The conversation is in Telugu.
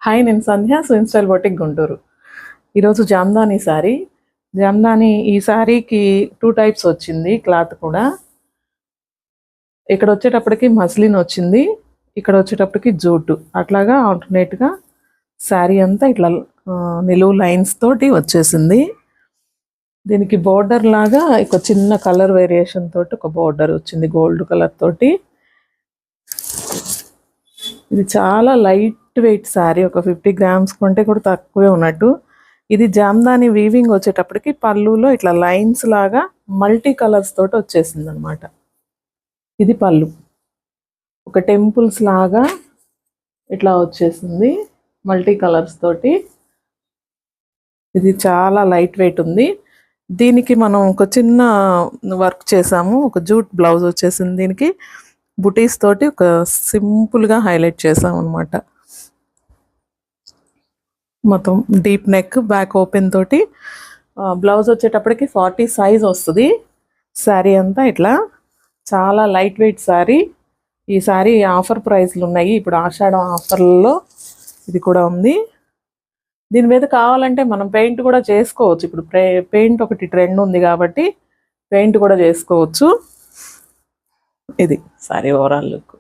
హాయ్, నేను సంధ్య, స్విమ్ స్టైల్ బొటిక్ గుంటూరు. ఈరోజు జామ్దాని శారీ. జామ్దాని ఈ శారీకి 2 టైప్స్ వచ్చింది. క్లాత్ కూడా ఇక్కడ వచ్చేటప్పటికి మస్లిన్ వచ్చింది, ఇక్కడ వచ్చేటప్పటికి జూటు. అట్లాగా ఆల్టర్నేట్గా శారీ అంతా ఇట్లా నిలువు లైన్స్ తోటి వచ్చేసింది. దీనికి బోర్డర్ లాగా ఒక చిన్న కలర్ వేరియేషన్ తోటి ఒక బోర్డర్ వచ్చింది, గోల్డ్ కలర్ తోటి. ఇది చాలా లైట్ వెయిట్ శారీ, ఒక 50 గ్రామ్స్ కంటే కూడా తక్కువే ఉన్నట్టు. ఇది జామ్దాని వీవింగ్ వచ్చేటప్పటికి పళ్ళులో ఇట్లా లైన్స్ లాగా మల్టీ కలర్స్ తోటి వచ్చేసింది అనమాట. ఇది పళ్ళు, ఒక టెంపుల్స్ లాగా ఇట్లా వచ్చేసింది మల్టీ కలర్స్ తోటి. ఇది చాలా లైట్ వెయిట్ ఉంది. దీనికి మనం ఒక చిన్న వర్క్ చేసాము, ఒక జూట్ బ్లౌజ్ వచ్చేసింది. దీనికి బుటీస్ తోటి ఒక సింపుల్గా హైలైట్ చేసాం అనమాట. మొత్తం డీప్ నెక్, బ్యాక్ ఓపెన్ తోటి. బ్లౌజ్ వచ్చేటప్పటికి 40 సైజ్ వస్తుంది. శారీ అంతా ఇట్లా చాలా లైట్ వెయిట్ శారీ. ఈ శారీ ఆఫర్ ప్రైస్లు ఉన్నాయి, ఇప్పుడు ఆషాఢం ఆఫర్లలో ఇది కూడా ఉంది. దీని మీద కావాలంటే మనం పెయింట్ కూడా చేసుకోవచ్చు. ఇప్పుడు పెయింట్ ఒకటి ట్రెండ్ ఉంది కాబట్టి పెయింట్ కూడా చేసుకోవచ్చు. ఇది శారీ ఓవరాల్ లుక్.